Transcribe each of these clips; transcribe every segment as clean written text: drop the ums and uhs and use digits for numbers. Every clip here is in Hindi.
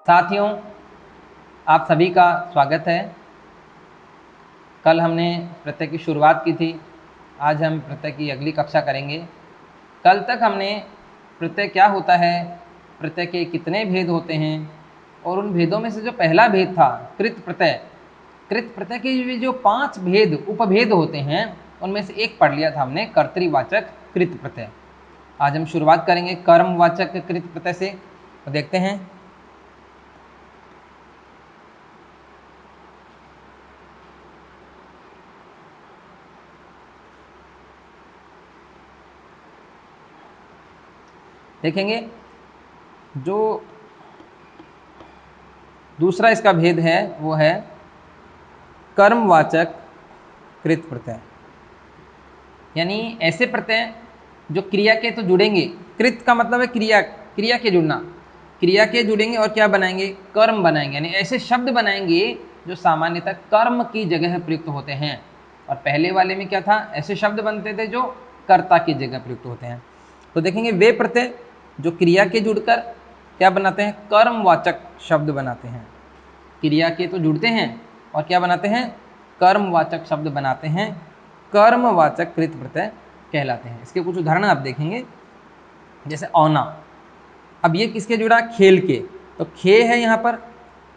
साथियों, आप सभी का स्वागत है। कल हमने प्रत्यय की शुरुआत की थी, आज हम प्रत्यय की अगली कक्षा करेंगे। कल तक हमने प्रत्यय क्या होता है, प्रत्यय के कितने भेद होते हैं, और उन भेदों में से जो पहला भेद था कृत प्रत्यय के भी जो 5 भेद उपभेद होते हैं उनमें से एक पढ़ लिया था हमने, कर्तृवाचक कृत प्रत्यय। आज हम शुरुआत करेंगे कर्मवाचक कृत प्रत्यय से। तो देखते हैं। देखेंगे जो दूसरा इसका भेद है वो है कर्मवाचक कृत प्रत्यय, यानी ऐसे प्रत्यय जो क्रिया के तो जुड़ेंगे। कृत का मतलब है क्रिया, क्रिया के जुड़ना, क्रिया के जुड़ेंगे और क्या बनाएंगे, कर्म बनाएंगे, यानी ऐसे शब्द बनाएंगे जो सामान्यतः कर्म की जगह प्रयुक्त होते हैं। और पहले वाले में क्या था, ऐसे शब्द बनते थे जो कर्ता की जगह प्रयुक्त होते हैं। तो देखेंगे वे प्रत्यय जो क्रिया के जुड़कर क्या बनाते हैं, कर्मवाचक शब्द बनाते हैं। क्रिया के तो जुड़ते हैं और क्या बनाते हैं, कर्मवाचक शब्द बनाते हैं, कर्मवाचक कृत प्रत्यय कहलाते हैं। इसके कुछ उदाहरण आप देखेंगे, जैसे औना। अब ये किसके जुड़ा, खेल के, तो खे है यहाँ पर,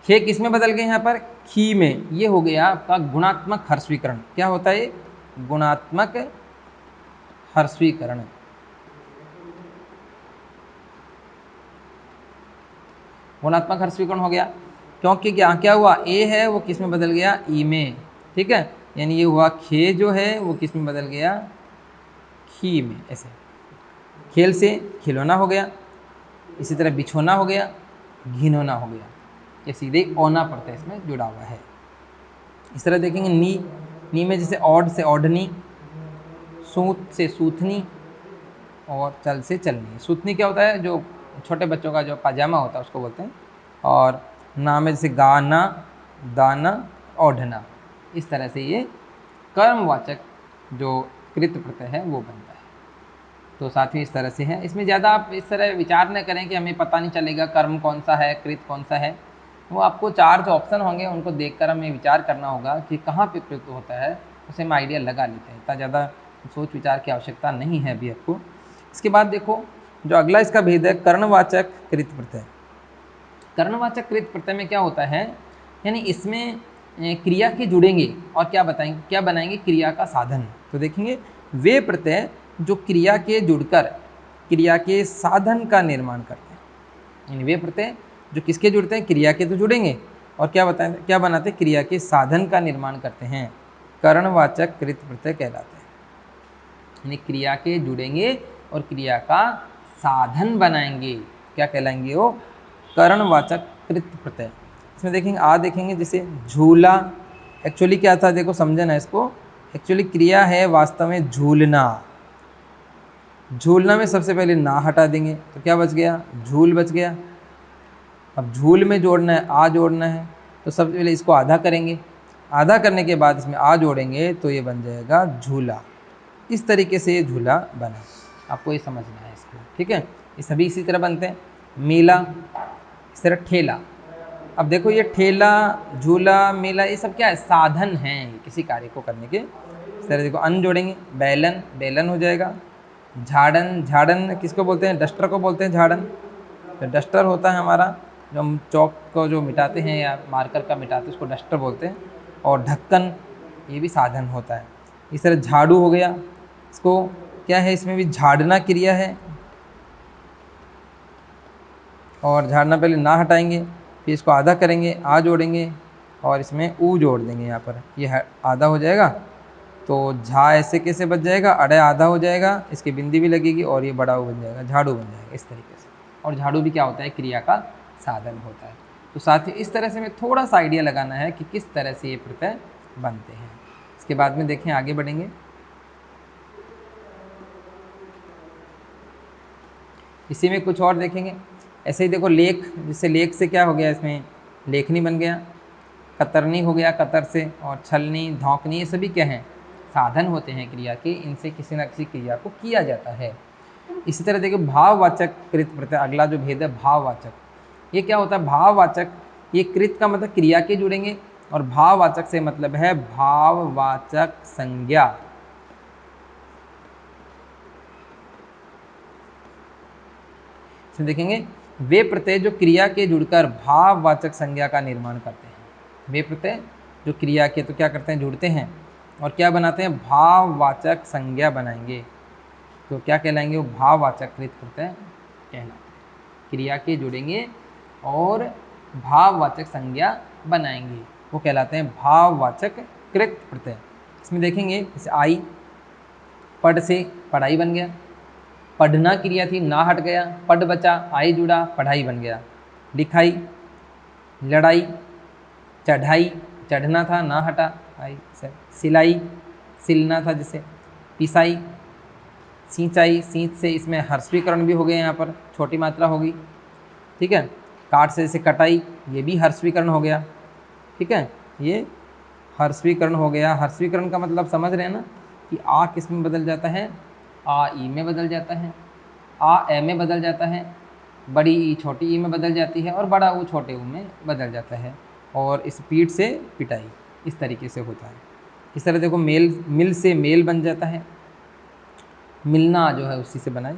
खे किस में बदल गए यहाँ पर, खी में। ये हो गया आपका गुणात्मक हर्षवीकरण। क्या होता है ये, गुणात्मक हर्षवीकरण। गुणात्मक हर्षवीकरण हो गया, क्योंकि क्या क्या हुआ, ए है वो किस में बदल गया, ई में। ठीक है, यानी ये हुआ खे जो है वो किस में बदल गया, खी में। ऐसे खेल से खिलौना हो गया, इसी तरह बिछोना हो गया, घिनौना हो गया। ये सीधे ओना प्रत्यय इसमें जुड़ा हुआ है। इस तरह देखेंगे नी में जैसे औड से औढ़नी, सूत से सूथनी, और चल से चलनी। सूथनी क्या होता है, जो छोटे बच्चों का जो पाजामा होता है उसको बोलते हैं। और ना में जैसे गाना, दाना, ओढ़ना। इस तरह से ये कर्मवाचक जो कृत प्रत्यय है वो बनता है। तो साथ ही इस तरह से है, इसमें ज़्यादा आप इस तरह विचार न करें कि हमें पता नहीं चलेगा कर्म कौन सा है, कृत कौन सा है। वो आपको 4 जो ऑप्शन होंगे उनको देखकर हमें विचार करना होगा कि कहाँ पे प्रयुक्त होता है, उसे हम आइडिया लगा लेते हैं। इतना ज़्यादा सोच विचार की आवश्यकता नहीं है अभी आपको। इसके बाद देखो जो अगला इसका भेद है, कर्णवाचक कृत प्रत्यय। कर्णवाचक कृत प्रत्यय में क्या होता है, यानी इसमें क्रिया के जुड़ेंगे और क्या बताएंगे, क्या बनाएंगे, क्रिया का साधन। तो देखेंगे वे प्रत्यय जो क्रिया के जुड़कर क्रिया के साधन का निर्माण करते हैं। यानी वे प्रत्यय जो किसके जुड़ते हैं, क्रिया के तो जुड़ेंगे और क्या बताएं, क्या बनाते हैं, क्रिया के साधन का निर्माण करते हैं, कर्णवाचक कृत प्रत्यय कहलाते हैं। यानी क्रिया के जुड़ेंगे और क्रिया का साधन बनाएंगे, क्या कहलाएंगे वो, कर्णवाचक कृत प्रत्यय। इसमें देखेंगे देखेंगे जैसे झूला, एक्चुअली क्या था, देखो समझना इसको। एक्चुअली क्रिया है वास्तव में झूलना। झूलना में सबसे पहले ना हटा देंगे तो क्या बच गया, झूल बच गया। अब झूल में जोड़ना है, जोड़ना है, तो सबसे पहले इसको आधा करेंगे, आधा करने के बाद इसमें जोड़ेंगे तो ये बन जाएगा झूला। इस तरीके से ये झूला बना, आपको ये समझना है इसको। ठीक है, ये सभी इसी तरह बनते हैं। मेला, इस तरह ठेला। अब देखो ये ठेला, झूला, मेला, ये सब क्या है, साधन हैं किसी कार्य को करने के। इस तरह देखो अन्न जोड़ेंगे, बैलन, बैलन हो जाएगा। झाड़न, झाड़न किसको बोलते हैं, डस्टर को बोलते हैं झाड़न। तो डस्टर होता है हमारा, जो हम चौक को जो मिटाते हैं या मार्कर का मिटाते हैं उसको डस्टर बोलते हैं। और ढक्कन, ये भी साधन होता है। इस तरह झाड़ू हो गया, इसको क्या है, इसमें भी झाड़ना क्रिया है। और झाड़ना पहले ना हटाएंगे, फिर इसको आधा करेंगे, जोड़ेंगे और इसमें ऊ जोड़ देंगे। यहाँ पर ये आधा हो जाएगा, तो झा ऐसे कैसे बच जाएगा, अड़े आधा हो जाएगा, इसकी बिंदी भी लगेगी और ये बड़ा बन जाएगा, झाड़ू बन जाएगा इस तरीके से। और झाड़ू भी क्या होता है, क्रिया का साधन होता है। तो साथ ही इस तरह से हमें थोड़ा सा आइडिया लगाना है कि किस तरह से ये प्रत्यय बनते हैं। इसके बाद में देखें, आगे बढ़ेंगे। इसी में कुछ और देखेंगे, ऐसे ही देखो लेख, जिससे लेख से क्या हो गया, इसमें लेखनी बन गया। कतरनी हो गया, कतर से। और छलनी, धौंकनी, ये सभी क्या हैं, साधन होते हैं क्रिया के, इनसे किसी न किसी क्रिया को किया जाता है। इसी तरह देखिए भाववाचक कृत प्रत्यय, अगला जो भेद है भाववाचक। ये क्या होता है, भाववाचक। ये कृत का मतलब क्रिया के जुड़ेंगे, और भाववाचक से मतलब है भाववाचक संज्ञा। इसमें देखेंगे वे प्रत्यय जो क्रिया के जुड़कर भाववाचक संज्ञा का निर्माण करते हैं। वे प्रत्यय जो क्रिया के तो क्या करते हैं, जुड़ते हैं और क्या बनाते हैं, भाववाचक संज्ञा बनाएंगे। तो क्या कहलाएंगे, वो भाववाचक कृत प्रत्यय कहलाते हैं। क्रिया के जुड़ेंगे और भाववाचक संज्ञा बनाएंगे, वो कहलाते हैं भाववाचक कृत प्रत्यय। इसमें देखेंगे जैसे आई, पढ़ से पढ़ाई बन गया, पढ़ना क्रिया थी, ना हट गया, पढ़ बचा, आई जुड़ा, पढ़ाई बन गया। लिखाई, लड़ाई, चढ़ाई, चढ़ना था, ना हटा, आई सर। सिलाई, सिलना था जिसे। पिसाई, सिंचाई, सींच से इसमें हर्षवीकरण भी हो गया, यहाँ पर छोटी मात्रा होगी, ठीक है। काट से जैसे कटाई, ये भी हर्षवीकरण हो गया, ठीक है, ये हर्षवीकरण हो गया। हर्षवीकरण का मतलब समझ रहे हैं ना, कि आ किस में बदल जाता है, आ ई में बदल जाता है, आ ए में बदल जाता है, बड़ी ई छोटी ई में बदल जाती है, और बड़ा ऊ छोटे ऊ में बदल जाता है। और इस पीठ से पिटाई, इस तरीके से होता है। इस तरह देखो, मेल, मिल से मेल बन जाता है, मिलना जो है उसी से बनाए।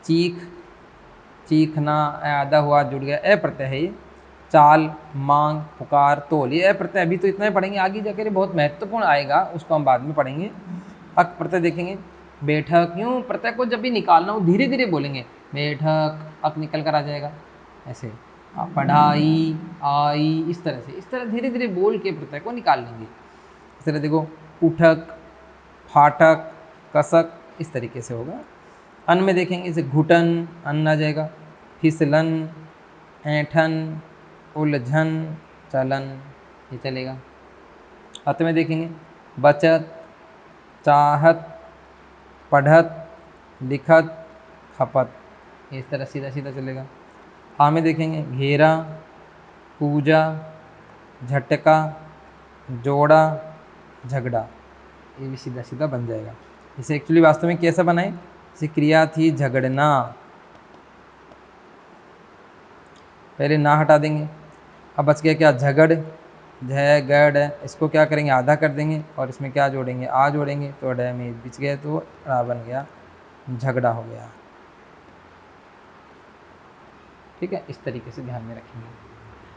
चीख, चीखना, आधा हुआ जुड़ गया, ए प्रत्यय है ये। चाल, मांग, पुकार, तोल, ये ए प्रत्यय अभी तो इतना ही पढ़ेंगे, आगे जाकर बहुत महत्वपूर्ण आएगा, उसको हम बाद में पढ़ेंगे। अक प्रत्यय देखेंगे, बैठक, यूँ प्रत्यय को जब भी निकालना हो धीरे धीरे बोलेंगे, बैठक, अक निकल कर आ जाएगा ऐसे। पढ़ाई, आई, इस तरह से, इस तरह धीरे धीरे बोल के प्रत्यय को निकाल लेंगे। इस तरह देखो, उठक, फाटक, कसक, इस तरीके से होगा। अन्न में देखेंगे जैसे घुटन, अन्न आ जाएगा। फिसलन, ऐंठन, उलझन, चलन, ये चलेगा। अत में देखेंगे बचत, चाहत, पढ़त, लिखत, खपत, इस तरह सीधा सीधा चलेगा। आ में देखेंगे घेरा, पूजा, झटका, जोड़ा, झगड़ा, ये भी सीधा सीधा बन जाएगा। इसे एक्चुअली वास्तव में कैसा बनाए, जैसे क्रिया थी झगड़ना, पहले ना हटा देंगे, अब बच गया क्या, झगड़, झगड़, इसको क्या करेंगे, आधा कर देंगे, और इसमें क्या जोड़ेंगे, आ जोड़ेंगे, तो डे में बिच गया, तो ड़ा बन गया, झगड़ा हो गया, ठीक है। इस तरीके से ध्यान में रखेंगे।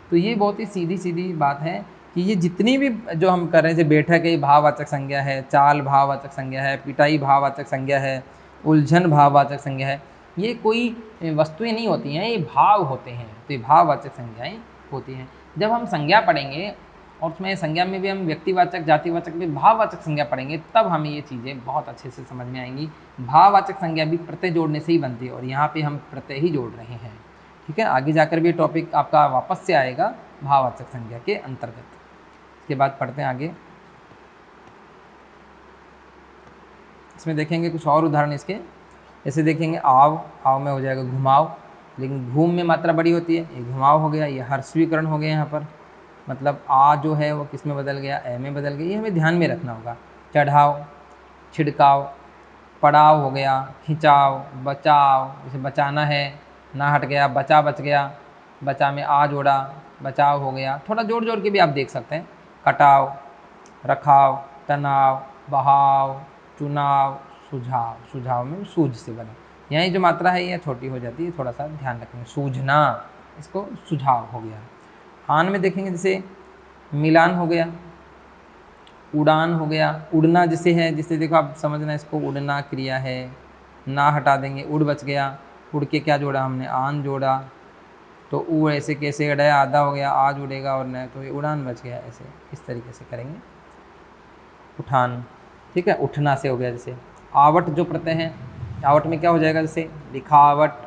तो ये बहुत ही सीधी सीधी बात है कि ये जितनी भी जो हम कर रहे हैं, जैसे बैठक है भाववाचक संज्ञा है, चाल भाववाचक संज्ञा है, पिटाई भाववाचक संज्ञा है, उलझन भाववाचक संज्ञा है, ये कोई वस्तुएं नहीं होती हैं, ये भाव होते हैं। तो ये भाववाचक संज्ञाएं होती हैं। जब हम संज्ञा पढ़ेंगे और उसमें संज्ञा में भी हम व्यक्तिवाचक, जातिवाचक भी भाववाचक संज्ञा पढ़ेंगे, तब हमें ये चीज़ें बहुत अच्छे से समझ में आएंगी। भाववाचक संज्ञा भी प्रत्यय जोड़ने से ही बनती है, और यहाँ पे हम प्रत्यय ही जोड़ रहे हैं, ठीक है। आगे जाकर भी टॉपिक आपका वापस से आएगा भाववाचक संज्ञा के अंतर्गत। इसके बाद पढ़ते हैं आगे। इसमें देखेंगे कुछ और उदाहरण इसके, जैसे देखेंगे आव, आव में हो जाएगा घुमाव, लेकिन घूम में मात्रा बड़ी होती है, ये घुमाव हो गया, ये हर्षवीकरण हो गया यहाँ पर, मतलब आ जो है वो किस में बदल गया, ए में बदल गया, ये हमें ध्यान में रखना होगा। चढ़ाव, छिड़काव, पड़ाव हो गया, खिंचाव, बचाव, जैसे बचाना है, ना हट गया, बचा बच गया, बचा में आ जोड़ा, बचाव हो गया। थोड़ा जोड़ जोड़ के भी आप देख सकते हैं, कटाव, रखाव, तनाव, बहाव, चुनाव, सुझाव, सुझाव में सूझ से बना, यही जो मात्रा है ये छोटी हो जाती है, थोड़ा सा ध्यान रखेंगे। सूझना, इसको सुझाव हो गया। आन में देखेंगे जैसे मिलान हो गया, उड़ान हो गया, उड़ना जिसे है, जिसे देखो आप समझना, इसको उड़ना क्रिया है, ना हटा देंगे, उड़ बच गया, उड़ के क्या जोड़ा हमने, आन जोड़ा, तो ऊ ऐसे कैसे अड़ा, आधा हो गया, आ जुड़ेगा और न, तो ये उड़ान बच गया, ऐसे इस तरीके से करेंगे। उठान, ठीक है, उठना से हो गया। जैसे आवट जो प्रत्यय है, आवट में क्या हो जाएगा, जैसे लिखावट,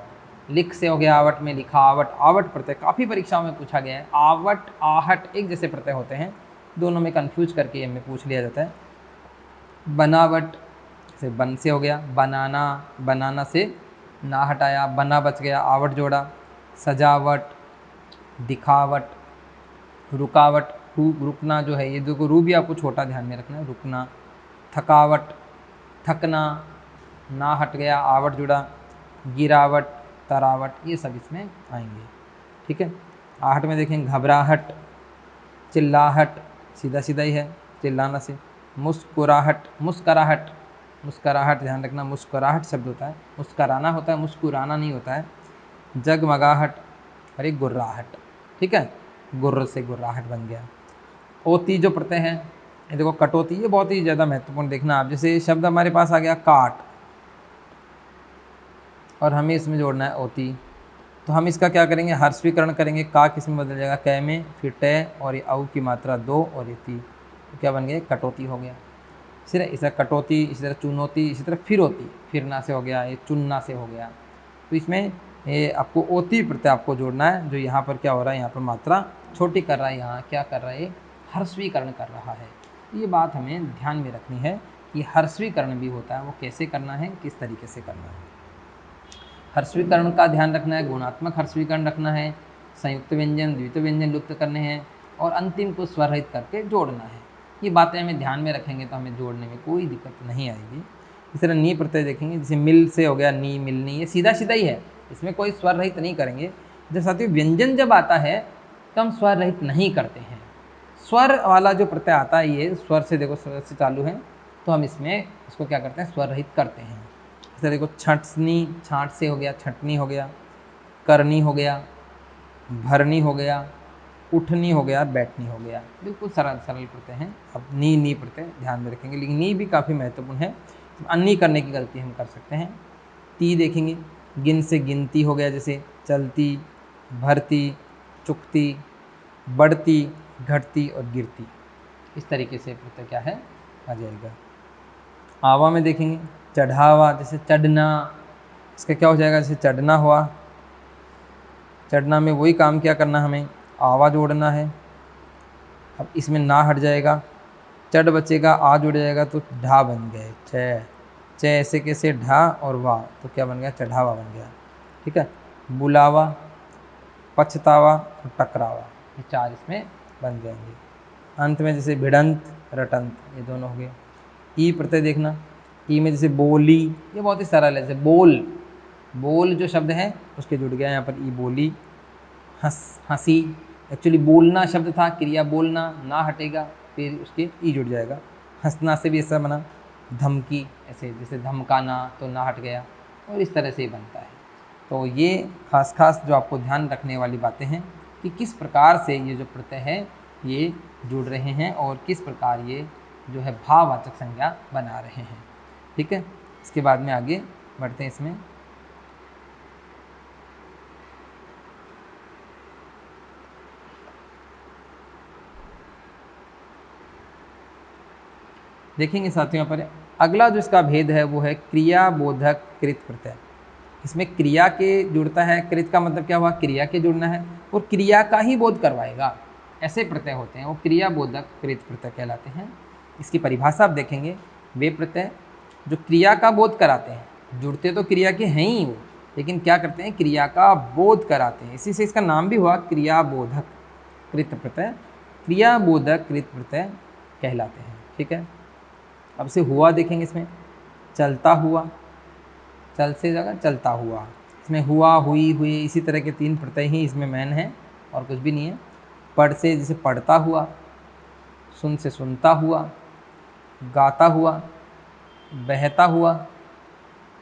लिख से हो गया आवट में लिखावट, आवट प्रत्यय काफ़ी परीक्षाओं में पूछा गया है। आवट, आहट एक जैसे प्रत्यय होते हैं, दोनों में कन्फ्यूज करके हमें पूछ लिया जाता है। बनावट से बन से हो गया, बनाना, बनाना से ना हटाया, बना बच गया, आवट जोड़ा। सजावट, दिखावट, रुकावट, रुकना जो है, ये देखो रू भी आपको छोटा ध्यान में रखना है, रुकना। थकावट, थकना, ना हट गया, आवट जुड़ा। गिरावट, तरावट, ये सब इसमें आएंगे, ठीक है। आहट में देखें घबराहट, चिल्लाहट, सीधा सीधा ही है चिल्लाना से। मुस्कुराहट, मुस्कराहट, मुस्कराहट ध्यान रखना, मुस्कुराहट शब्द होता है, मुस्कराना होता है, मुस्कुराना नहीं होता है। जगमगाहट और एक गुर्राहट, ठीक है, गुर्र से गुर्राहट बन गया। ओती जो प्रत्यय है, ये देखो कटौती, ये बहुत ही ज़्यादा महत्वपूर्ण देखना आप। जैसे शब्द हमारे पास आ गया काट और हमें इसमें जोड़ना है ओती, तो हम इसका क्या करेंगे, हर्षवीकरण करेंगे। का किस में बदल जाएगा, कै में, फिर टे और ये औ की मात्रा 2 और ये ती, तो क्या बन गया, कटौती हो गया। इसी तरह कटौती, इसी तरह चुनौती, इसी तरह फिर होती, फिरना से हो गया, ये चुनना से हो गया। तो इसमें ये आपको ओती प्रत्यय आपको जोड़ना है, जो यहाँ पर क्या हो रहा है, यहाँ पर मात्रा छोटी कर रहा है, यहाँ क्या कर रहा है, हर्षवीकरण कर रहा है। ये बात हमें ध्यान में रखनी है कि हर्षवीकरण भी होता है, वो कैसे करना है, किस तरीके से करना है। हर्षवीकरण का ध्यान रखना है, गुणात्मक हर्षवीकरण रखना है, संयुक्त व्यंजन द्वितीय व्यंजन लुप्त करने हैं और अंतिम को स्वर रहित करके जोड़ना है। ये बातें हमें ध्यान में रखेंगे तो हमें जोड़ने में कोई दिक्कत नहीं आएगी। इस तरह नी प्रत्यय देखेंगे, जैसे मिल से हो गया नी, मिलनी, ये सीधा सीधा ही है, इसमें कोई स्वर रहित नहीं करेंगे। जब साथियों व्यंजन जब आता है तो हम स्वर रहित नहीं करते हैं। स्वर वाला जो प्रत्यय आता है, ये स्वर से देखो, स्वर से चालू है, तो हम इसमें इसको क्या करते हैं, स्वर रहित करते हैं। जैसे देखो छटनी, छाट से हो गया, छटनी हो गया, करनी हो गया, भरनी हो गया, उठनी हो गया, बैठनी हो गया। बिल्कुल सरल सरल प्रत्यय हैं। अब नी प्रत्यय ध्यान में रखेंगे, लेकिन नी भी काफ़ी महत्वपूर्ण है, अन्नी करने की गलती हम कर सकते हैं। ती देखेंगे, गिन से गिनती हो गया, जैसे चलती, भरती, चुकती, बढ़ती, घटती और गिरती, इस तरीके से प्रत्यय क्या है, आ जाएगा। आवा में देखेंगे चढ़ावा, जैसे चढ़ना, इसका क्या हो जाएगा, जैसे चढ़ना हुआ, चढ़ना में वही काम क्या करना, हमें आवा जोड़ना है। अब इसमें ना हट जाएगा, चढ़ बचेगा, आ जुड़ जाएगा तो ढा बन गए, च ऐसे कैसे ढा और वाह, तो क्या बन गया, चढ़ावा बन गया, ठीक है। बुलावा, पछतावा और टकरावा, ये 4 इसमें बन जाएंगे। अंत में जैसे भिड़ंत, रटंत, ये दोनों हो गए। ई प्रत्यय देखना, ई में जैसे बोली, ये बहुत ही सरल है, जैसे बोल, बोल जो शब्द है उसके जुड़ गया यहाँ पर ई बोली। हंसी, एक्चुअली बोलना शब्द था, क्रिया बोलना, ना हटेगा, फिर उसके ई जुड़ जाएगा। हंसना से भी ऐसा बना। धमकी, ऐसे जैसे धमकाना, तो ना हट गया, और इस तरह से ही बनता है। तो ये खास जो आपको ध्यान रखने वाली बातें हैं कि किस प्रकार से ये जो प्रत्यय है ये जुड़ रहे हैं और किस प्रकार ये जो है भाववाचक संज्ञा बना रहे हैं, ठीक है। इसके बाद में आगे बढ़ते हैं। इसमें देखेंगे साथियों, यहाँ पर अगला जो इसका भेद है वो है क्रियाबोधक कृत प्रत्यय। इसमें क्रिया के जुड़ता है, कृत का मतलब क्या हुआ, क्रिया के जुड़ना है और क्रिया का ही बोध करवाएगा, ऐसे प्रत्यय होते हैं, वो क्रियाबोधक कृत प्रत्यय कहलाते हैं। इसकी परिभाषा आप देखेंगे, वे प्रत्यय जो क्रिया का बोध कराते हैं, जुड़ते तो क्रिया के हैं ही वो, लेकिन क्या करते हैं, क्रिया का बोध कराते हैं, इसी से इसका नाम भी हुआ क्रियाबोधक कृत प्रत्यय, क्रियाबोधक कृत प्रत्यय कहलाते हैं, ठीक है। अब से हुआ देखेंगे, इसमें चलता हुआ, चल से जगह चलता हुआ, इसमें हुआ, हुई, हुई, इसी तरह के 3 प्रत्यय ही इसमें मेन है और कुछ भी नहीं है। पढ़ से जैसे पढ़ता हुआ, सुन से सुनता हुआ, गाता हुआ, बहता हुआ,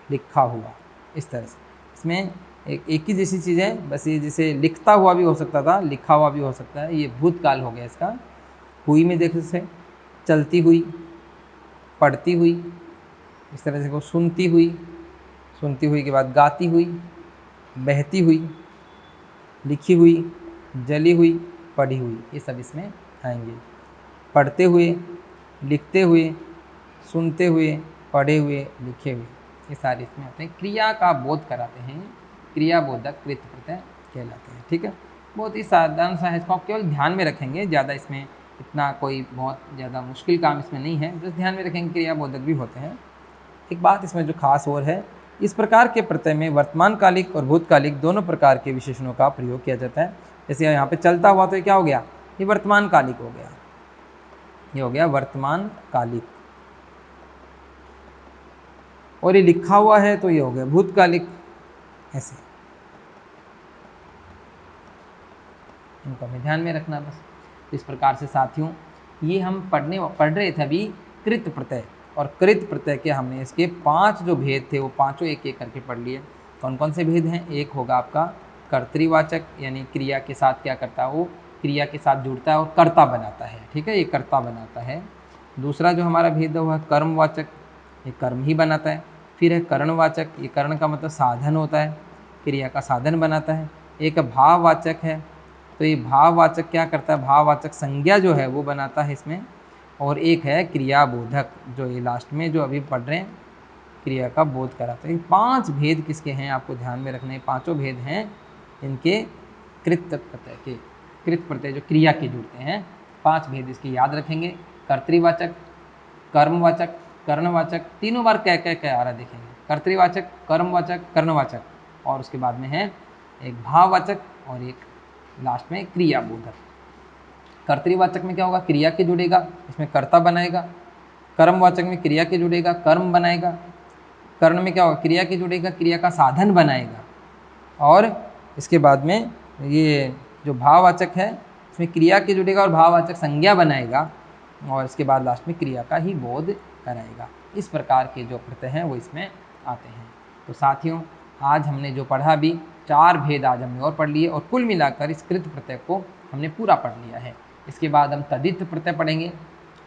लिखा हुआ, इस तरह से। इसमें एक ही जैसी चीज़ है, बस ये जैसे लिखता हुआ भी हो सकता था, लिखा हुआ भी हो सकता है, ये भूतकाल हो गया इसका। हुई में देख से चलती हुई, पढ़ती हुई, इस तरह से वो सुनती हुई, सुनती हुई के बाद गाती हुई, बहती हुई, लिखी हुई, जली हुई, पढ़ी हुई, ये सब इसमें आएंगे। पढ़ते हुए, लिखते हुए, सुनते हुए, पढ़े हुए, लिखे हुए, ये सारे इसमें आते हैं, क्रिया का बोध कराते हैं, क्रियाबोधक कृत प्रत्यय कहलाते हैं, ठीक है। बहुत ही साधारण सा है, इसको आप केवल ध्यान में रखेंगे, ज़्यादा इसमें इतना कोई बहुत ज़्यादा मुश्किल काम इसमें नहीं है, बस ध्यान में रखेंगे क्रियाबोधक भी होते हैं। एक बात इसमें जो खास और है, इस प्रकार के प्रत्यय में वर्तमान कालिक और भूतकालिक दोनों प्रकार के विशेषणों का प्रयोग किया जाता है। जैसे यहाँ पे चलता हुआ, तो ये क्या हो गया, ये वर्तमान कालिक हो गया, ये हो गया वर्तमान कालिक, और ये लिखा हुआ है तो ये हो गया भूतकालिक, ऐसे। इनको हमें ध्यान में रखना बस। तो इस प्रकार से साथियों ये हम पढ़ रहे थे अभी कृत प्रत्यय, और कृत प्रत्यय के हमने इसके 5 जो भेद थे वो पाँचों एक एक करके पढ़ लिए। कौन कौन से भेद हैं? एक होगा आपका कर्तृवाचक, यानी क्रिया के साथ क्या करता है, वो क्रिया के साथ जुड़ता है और कर्ता बनाता है, ठीक है, ये कर्ता बनाता है। दूसरा जो हमारा भेद है वह कर्मवाचक, ये कर्म ही बनाता है। फिर है करणवाचक, ये कर्ण का मतलब साधन होता है, क्रिया का साधन बनाता है। एक भाववाचक है, तो ये भाववाचक क्या करता है, भाववाचक संज्ञा जो है वो बनाता है इसमें। और एक है क्रियाबोधक, जो ये लास्ट में जो अभी पढ़ रहे हैं क्रिया का बोध कराता है। ये 5 भेद किसके हैं आपको ध्यान में रखने, पांचों भेद हैं इनके कृत प्रत्यय के। कृत प्रत्यय जो क्रिया के जुड़ते हैं, 5 भेद इसके याद रखेंगे। कर्तृवाचक, कर्मवाचक, कर्णवाचक, तीनों बार क्या क्या क्या आ रहा देखेंगे, कर्तृवाचक, कर्मवाचक, कर्णवाचक, और उसके बाद में है एक भाववाचक और एक लास्ट में क्रियाबोधक। कर्तृवाचक में क्या होगा, क्रिया के जुड़ेगा, इसमें कर्ता बनाएगा। कर्मवाचक में क्रिया के जुड़ेगा, कर्म बनाएगा। कर्ण में क्या होगा, क्रिया के जुड़ेगा, क्रिया का साधन बनाएगा। और इसके बाद में ये जो भाववाचक है इसमें क्रिया के जुड़ेगा और भाववाचक संज्ञा बनाएगा, और इसके बाद लास्ट में क्रिया का ही बोध कराएगा। इस प्रकार के जो प्रत्यय हैं वो इसमें आते हैं। तो साथियों आज हमने जो पढ़ा भी 4 भेद आज हमने और पढ़ लिए, और कुल मिलाकर इस कृत प्रत्यय को हमने पूरा पढ़ लिया है। इसके बाद हम तदित प्रत्यय पढ़ेंगे।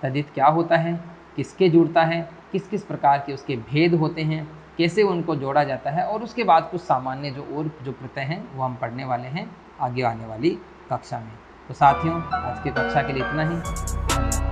तदित क्या होता है, किसके जुड़ता है, किस किस प्रकार के उसके भेद होते हैं, कैसे उनको जोड़ा जाता है, और उसके बाद कुछ सामान्य जो प्रत्यय हैं वो हम पढ़ने वाले हैं आगे आने वाली कक्षा में। तो साथियों आज की कक्षा के लिए इतना ही।